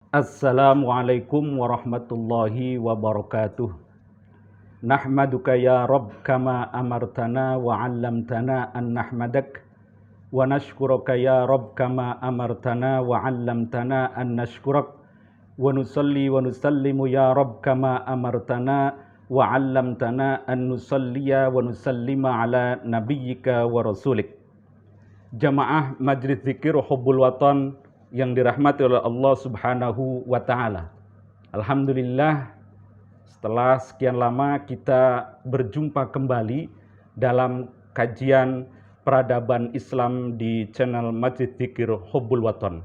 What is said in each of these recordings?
Assalamualaikum warahmatullahi wabarakatuh. Nahmaduka ya Rabb kama amartana wa 'allamtana an nahmadak wa nashkuruka ya Rabb kama amartana wa 'allamtana an nashkurak wa nusalli wa nusallimu ya Rabb kama amartana wa 'allamtana an nusalliya wa nusallima ala nabiyyika wa rasulik. Jamaah Majlis Zikir Hubbul Watan yang dirahmati oleh Allah Subhanahu wa taala. Alhamdulillah, setelah sekian lama kita berjumpa kembali dalam kajian peradaban Islam di channel Majlis Zikir Hubbul Watan.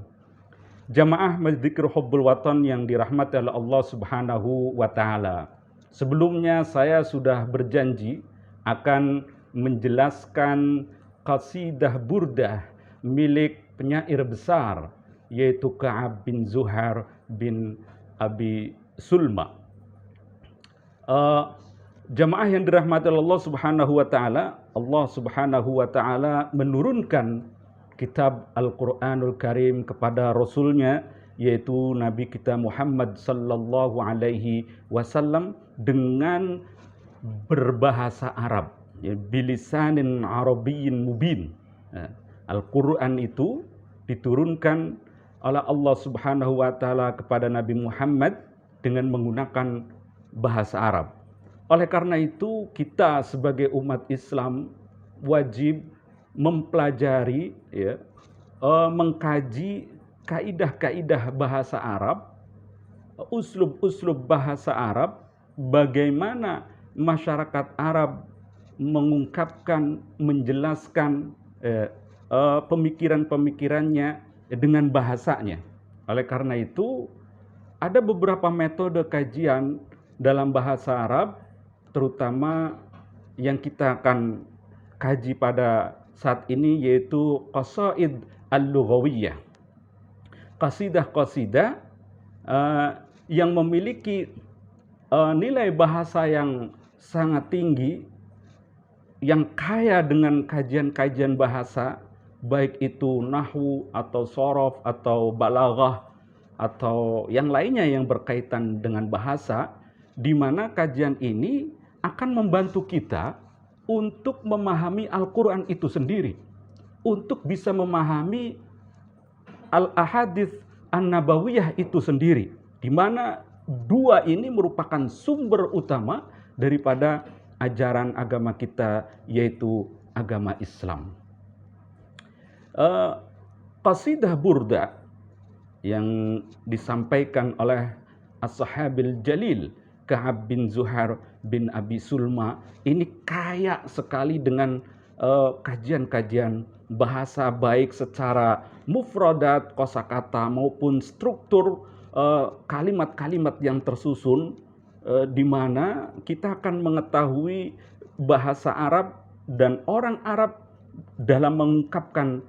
Jamaah Majlis Zikir Hubbul Watan yang dirahmati oleh Allah Subhanahu wa taala. Sebelumnya saya sudah berjanji akan menjelaskan qasidah burdah milik penyair besar yaitu Ka'ab bin Zuhair bin Abi Sulma. Jamaah yang dirahmati Allah Subhanahu wa taala, Allah Subhanahu wa taala menurunkan kitab Al-Qur'anul Karim kepada rasulnya yaitu Nabi kita Muhammad sallallahu alaihi wasallam dengan berbahasa Arab, bilisanin arabiyyin mubin. Al-Qur'an itu diturunkan oleh Allah Subhanahu wa taala kepada Nabi Muhammad dengan menggunakan bahasa Arab. Oleh karena itu, kita sebagai umat Islam wajib mempelajari, mengkaji kaidah-kaidah bahasa Arab, uslub-uslub bahasa Arab, bagaimana masyarakat Arab mengungkapkan, menjelaskan pemikiran-pemikirannya dengan bahasanya. Oleh karena itu, ada beberapa metode kajian dalam bahasa Arab, terutama yang kita akan kaji pada saat ini yaitu qasaid al-lughawiyah. Qasidah-qasidah yang memiliki nilai bahasa yang sangat tinggi, yang kaya dengan kajian-kajian bahasa, baik itu nahwu atau shorof atau balaghah atau yang lainnya yang berkaitan dengan bahasa, di mana kajian ini akan membantu kita untuk memahami Al-Quran itu sendiri, untuk bisa memahami al-ahadits an-nabawiyah itu sendiri, di mana dua ini merupakan sumber utama daripada ajaran agama kita, yaitu agama Islam. Qasidah burda yang disampaikan oleh As-Sahabil Jalil Ka'ab bin Zuhair bin Abi Sulma ini kaya sekali dengan kajian-kajian bahasa, baik secara mufradat, kosakata maupun struktur kalimat-kalimat yang tersusun, di mana kita akan mengetahui bahasa Arab dan orang Arab dalam mengungkapkan,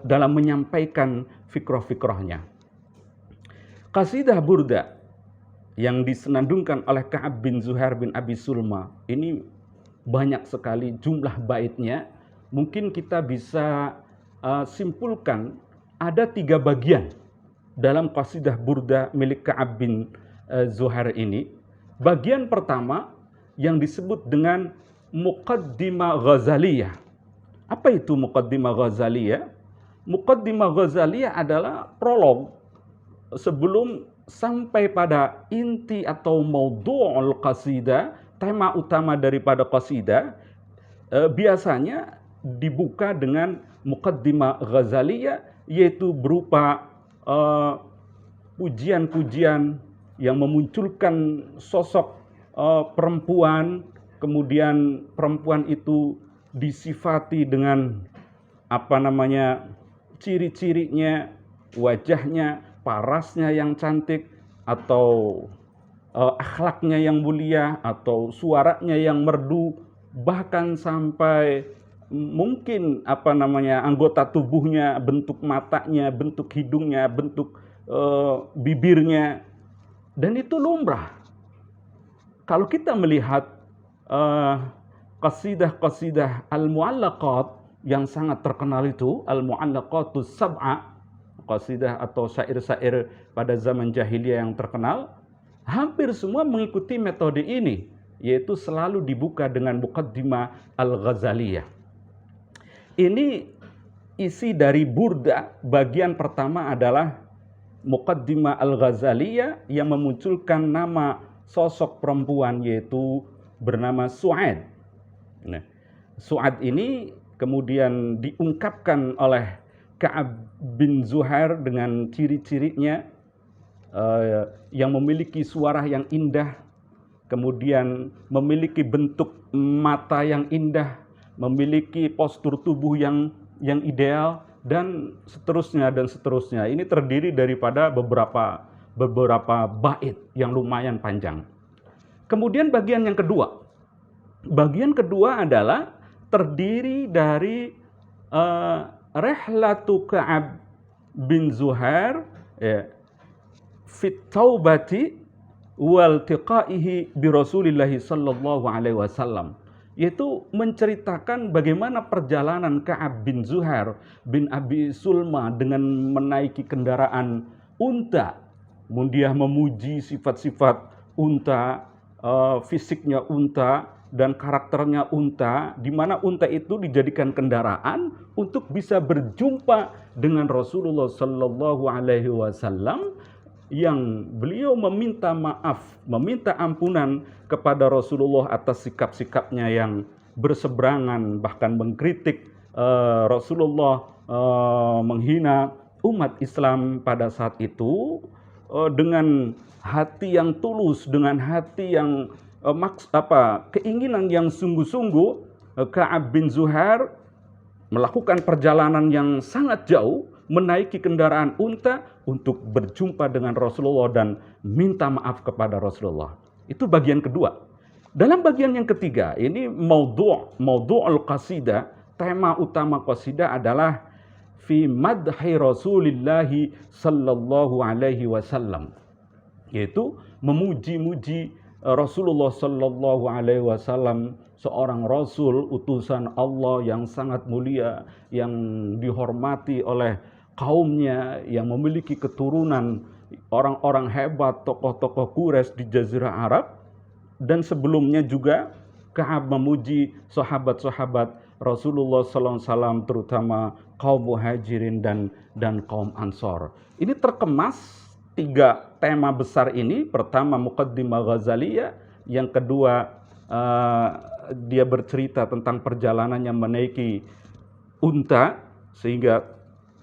dalam menyampaikan fikroh-fikrohnya. Qasidah burda yang disenandungkan oleh Ka'ab bin Zuhair bin Abi Sulma ini banyak sekali jumlah baitnya. Mungkin kita bisa simpulkan ada 3 bagian dalam qasidah burda milik Ka'ab bin Zuhair ini. Bagian pertama yang disebut dengan Muqaddimah Ghazaliyah. Apa itu Muqaddimah Ghazaliyah? Muqaddimah Ghazaliyah adalah prolog sebelum sampai pada inti atau maudhu'ul qasidah, tema utama daripada qasidah. Biasanya dibuka dengan Muqaddimah Ghazaliyah, yaitu berupa pujian-pujian yang memunculkan sosok perempuan, kemudian perempuan itu disifati dengan ciri-cirinya, wajahnya, parasnya yang cantik, atau akhlaknya yang mulia, atau suaranya yang merdu, bahkan sampai mungkin anggota tubuhnya, bentuk matanya, bentuk hidungnya, bentuk bibirnya, dan itu lumrah. Kalau kita melihat qasidah-qasidah al-mu'allaqat yang sangat terkenal itu, al-mu'allaqatus sab'a, qasidah atau syair-syair pada zaman jahiliyah yang terkenal, hampir semua mengikuti metode ini, yaitu selalu dibuka dengan Muqaddimah Al-Ghazaliyah. Ini isi dari Burda, bagian pertama adalah Muqaddimah Al-Ghazaliyah yang memunculkan nama sosok perempuan, yaitu bernama Su'ad. Nah, Su'ad ini kemudian diungkapkan oleh Ka'ab bin Zuhair dengan ciri-cirinya yang memiliki suara yang indah, kemudian memiliki bentuk mata yang indah, memiliki postur tubuh yang ideal, dan seterusnya dan seterusnya. Ini terdiri daripada beberapa bait yang lumayan panjang. Kemudian bagian yang kedua. Bagian kedua adalah terdiri dari Rihlatu Ka'ab bin Zuhair fit taubati wal tiqaihi bi Rasulillah sallallahu alaihi wasallam, yaitu menceritakan bagaimana perjalanan Ka'ab bin Zuhair bin Abi Sulma dengan menaiki kendaraan unta. Dia memuji sifat-sifat unta, fisiknya unta dan karakternya unta, di mana unta itu dijadikan kendaraan untuk bisa berjumpa dengan Rasulullah sallallahu alaihi wasallam, yang beliau meminta maaf, meminta ampunan kepada Rasulullah atas sikap-sikapnya yang berseberangan, bahkan mengkritik Rasulullah, menghina umat Islam pada saat itu, dengan hati yang tulus, dengan hati yang keinginan yang sungguh-sungguh. Ka'ab bin Zuhair melakukan perjalanan yang sangat jauh, menaiki kendaraan unta untuk berjumpa dengan Rasulullah dan minta maaf kepada Rasulullah. Itu bagian kedua. Dalam bagian yang ketiga, ini maudhu'ul qasidah, tema utama qasidah adalah fi madhi Rasulillah sallallahu alaihi wasallam, yaitu memuji-muji Rasulullah sallallahu alaihi wasallam, seorang rasul utusan Allah yang sangat mulia, yang dihormati oleh kaumnya, yang memiliki keturunan orang-orang hebat, tokoh-tokoh Quraisy di Jazirah Arab. Dan sebelumnya juga Ka'ab memuji sahabat-sahabat Rasulullah sallallahu alaihi wasallam, terutama kaum Muhajirin dan kaum Ansor. Ini terkemas tiga tema besar ini. Pertama Muqaddimah Ghazaliyah, yang kedua dia bercerita tentang perjalanannya menaiki unta sehingga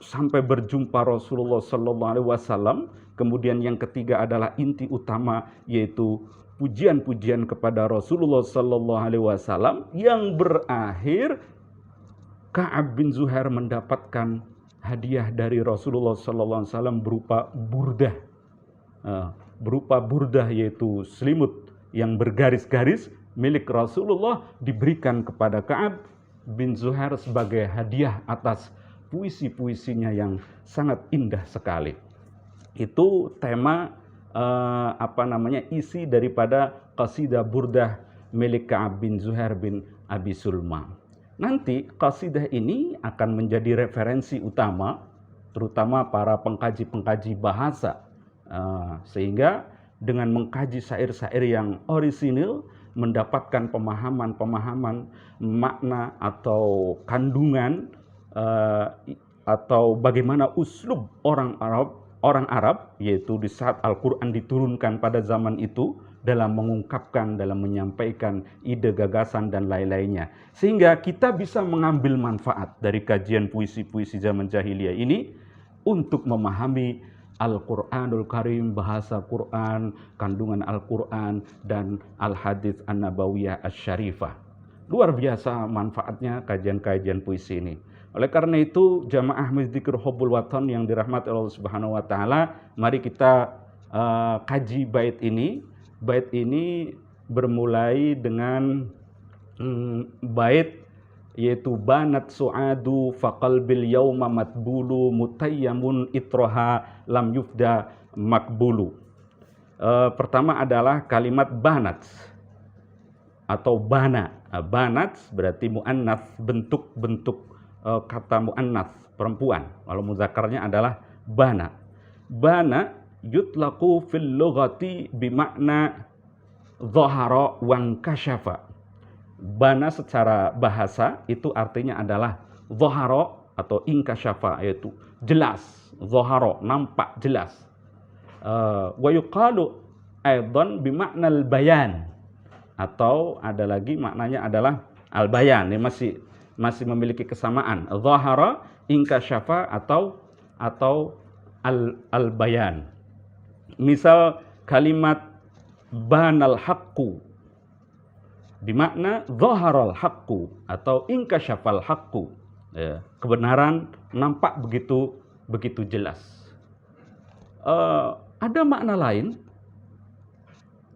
sampai berjumpa Rasulullah sallallahu alaihi wasallam. Kemudian yang ketiga adalah inti utama, yaitu pujian-pujian kepada Rasulullah sallallahu alaihi wasallam, yang berakhir Ka'ab bin Zuhair mendapatkan hadiah dari Rasulullah sallallahu alaihi wasallam berupa burdah, yaitu selimut yang bergaris-garis milik Rasulullah, diberikan kepada Ka'ab bin Zuhair sebagai hadiah atas puisi-puisinya yang sangat indah sekali. Itu tema isi daripada qasidah burdah milik Ka'ab bin Zuhair bin Abi Sulma. Nanti qasidah ini akan menjadi referensi utama, terutama para pengkaji-pengkaji bahasa, sehingga dengan mengkaji syair-syair yang orisinil, mendapatkan pemahaman-pemahaman makna atau kandungan, atau bagaimana uslub orang Arab, yaitu di saat Al-Quran diturunkan pada zaman itu, dalam mengungkapkan, dalam menyampaikan ide, gagasan, dan lain-lainnya. Sehingga kita bisa mengambil manfaat dari kajian puisi-puisi zaman jahiliyah ini untuk memahami Al-Quranul Karim, bahasa Quran, kandungan Al-Quran, dan Al-Hadits An-Nabawiyah Asy-Syarifah. Luar biasa manfaatnya kajian-kajian puisi ini. Oleh karena itu, jamaah Dzikir Hubbul Watan yang dirahmati Allah Subhanahu wa taala, mari kita kaji bait ini. Bait ini bermulai dengan bait yaitu banat su'adu faqalbil yauma matbulu mutayyamun itroha lam yufda makbulu. Pertama adalah kalimat banat atau bana. Banat berarti muannats, bentuk-bentuk kata muannats, perempuan. Kalau mudzakarnya adalah Bana. Bana yutlaqu fil lughati bimakna dhahara wankashafa. Bana secara bahasa itu artinya adalah dhahara atau inkashafa, yaitu jelas. Dhahara, nampak jelas. Wa yuqalu aidan bimakna al-bayan, atau ada lagi maknanya adalah al-bayan. Ini masih memiliki kesamaan. Dhahara, inkashafa atau al-bayan. Misal kalimat banal haqqu bimakna dhaharal haqqu atau inkasyafal haqqu. Ya, kebenaran nampak begitu jelas. Ada makna lain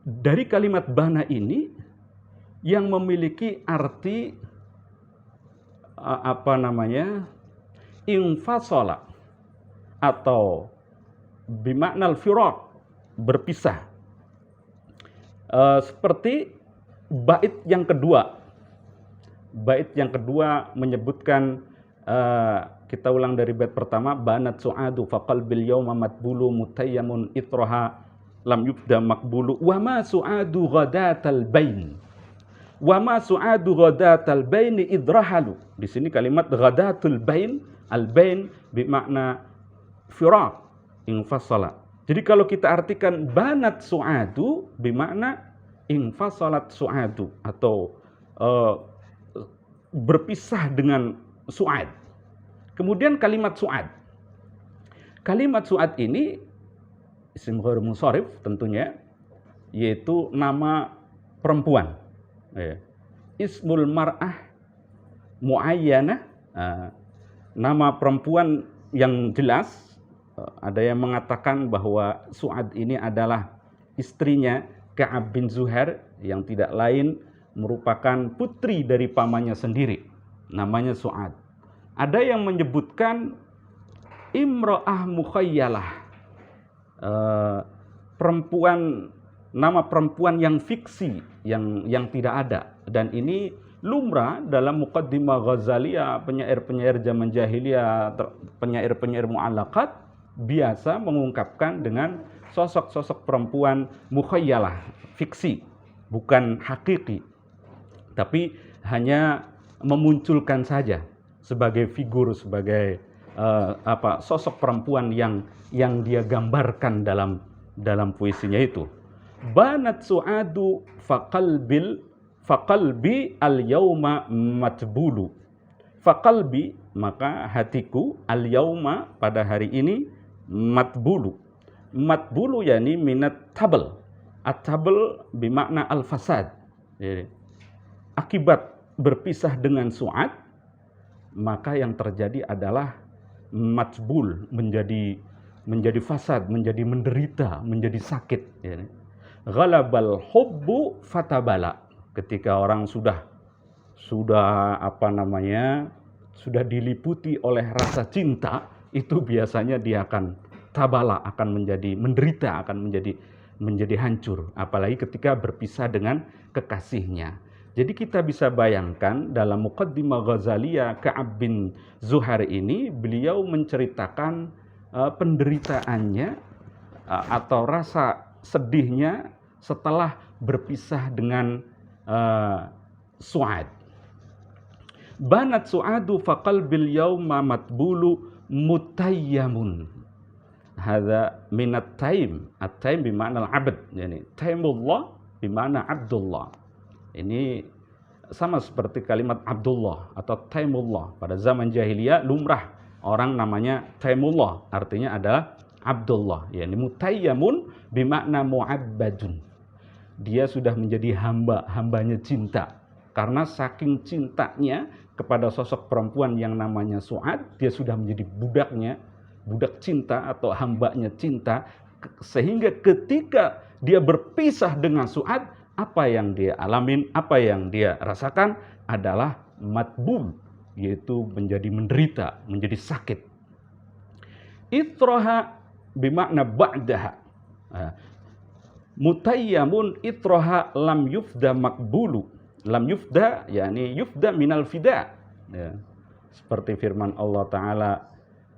dari kalimat bana ini yang memiliki arti infasala atau bimakna al-firaq, berpisah. Seperti bait yang kedua. Bait yang kedua menyebutkan, kita ulang dari bait pertama, banat su'adu faqalbil yawma matbulu mutayyamun itraha lam yubda makbulu wa ma su'adu ghadatal bain. Wa ma su'adu ghadatal bain idrahalu. Di sini kalimat ghadatul bain, al-bain bermakna firaq, infasala. Jadi kalau kita artikan banat su'adu bermakna infasalat su'adu atau berpisah dengan su'ad. Kemudian kalimat su'ad. Kalimat su'ad ini isim ghair munsharif tentunya, yaitu nama perempuan. Ismul mar'ah muayyanah, nama perempuan yang jelas. Ada yang mengatakan bahwa Su'ad ini adalah istrinya Ka'ab bin Zuhair, yang tidak lain merupakan putri dari pamannya sendiri, namanya Su'ad. Ada yang menyebutkan imra'ah mukhayyalah, perempuan, nama perempuan yang fiksi, yang tidak ada. Dan ini lumrah dalam Muqaddimah Ghazaliyah, penyair-penyair zaman jahiliyah, penyair-penyair mu'allaqat biasa mengungkapkan dengan sosok-sosok perempuan mukhayyalah, fiksi, bukan hakiki, tapi hanya memunculkan saja sebagai figur, sebagai sosok perempuan yang dia gambarkan dalam puisinya itu. Banat su'adu faqalbi al-yawma matbulu. Faqalbi, maka hatiku, al-yawma, pada hari ini, matbulu. Matbulu yani minat tabel. At-tabel bermakna al-fasad. Jadi, akibat berpisah dengan Su'ad, maka yang terjadi adalah matbul, menjadi fasad, menjadi menderita, menjadi sakit. Ghalabal hubbu fatabala. Ketika orang sudah diliputi oleh rasa cinta, itu biasanya dia akan tabala, akan menjadi menderita, akan menjadi hancur, apalagi ketika berpisah dengan kekasihnya. Jadi kita bisa bayangkan dalam Muqaddimah Ghazaliyah Ka'ab bin Zuhair ini, beliau menceritakan penderitaannya atau rasa sedihnya setelah berpisah dengan Su'ad. Banat su'adu faqalbil yawma matbulu mutayyamun. Hadza minat taim. At-taim bimakna al-'abd, yani taimullah bimakna abdullah. Ini sama seperti kalimat Abdullah atau taimullah. Pada zaman jahiliyah lumrah orang namanya taimullah, artinya adalah Abdullah. Yani mutayyamun bimakna mu'abbadun. Dia sudah menjadi hambanya cinta. Karena saking cintanya kepada sosok perempuan yang namanya Su'ad, dia sudah menjadi budak cinta atau hambanya cinta, sehingga ketika dia berpisah dengan Su'ad, apa yang dia alamin, apa yang dia rasakan adalah matbul, yaitu menjadi menderita, menjadi sakit. Itraha bimakna ba'daha. Mutayyamun itraha lam yufda makbulu. Lam yufda, yakni yufda minal fida. Ya. Seperti firman Allah Ta'ala,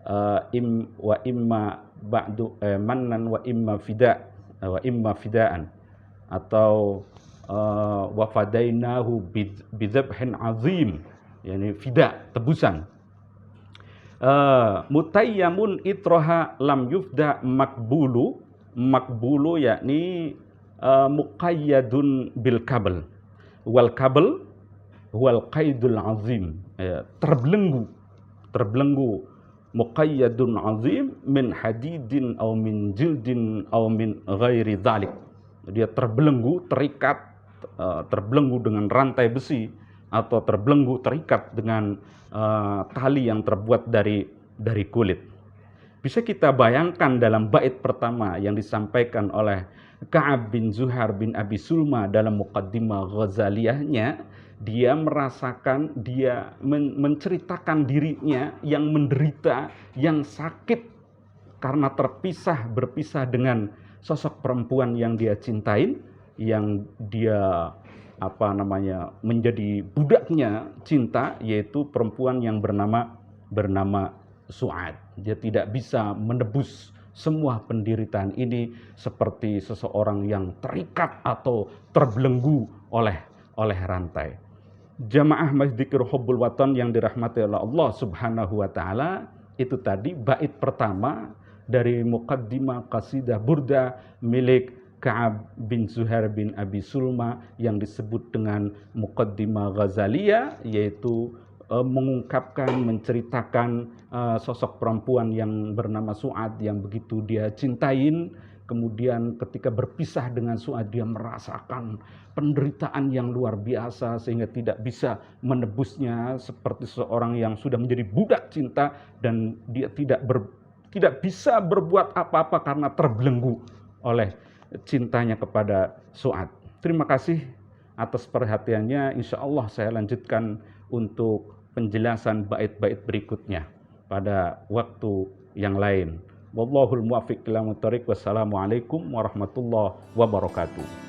wa imma ba'du mannan wa imma fidaan, atau wa fadainahu bidzabhin azim, yakni fida, tebusan. Mutayyamun itroha lam yufda makbulu yakni muqayyadun bil kabel, wal kabel wal qaidul azim, terbelenggu muqayyadun azim min hadidin aw min jildin aw min ghairi dzalik. Dia terbelenggu, terikat, terbelenggu dengan rantai besi, atau terbelenggu, terikat dengan tali yang terbuat dari kulit. Bisa kita bayangkan dalam bait pertama yang disampaikan oleh Ka'ab bin Zuhair bin Abi Sulma dalam Muqaddimah Ghazaliyahnya, dia merasakan, dia menceritakan dirinya yang menderita, yang sakit karena berpisah dengan sosok perempuan yang dia cintain, yang dia menjadi budaknya cinta, yaitu perempuan yang bernama Su'ad. Dia tidak bisa menebus semua penderitaan ini seperti seseorang yang terikat atau terbelenggu oleh rantai. Jamaah Masjid Hubbul Watan yang dirahmati oleh Allah Subhanahu wa taala, itu tadi bait pertama dari Muqaddimah Qasidah Burda milik Ka'ab bin Zuhair bin Abi Sulma yang disebut dengan Muqaddimah Ghazaliyah, yaitu mengungkapkan, menceritakan sosok perempuan yang bernama Su'ad yang begitu dia cintain. Kemudian ketika berpisah dengan Su'ad, dia merasakan penderitaan yang luar biasa sehingga tidak bisa menebusnya, seperti seorang yang sudah menjadi budak cinta dan dia tidak bisa berbuat apa-apa karena terbelenggu oleh cintanya kepada Su'ad. Terima kasih atas perhatiannya. Insya Allah saya lanjutkan untuk penjelasan bait-bait berikutnya pada waktu yang lain. Wallahul muwaffiq ila muthariq. Wassalamualaikum warahmatullahi wabarakatuh.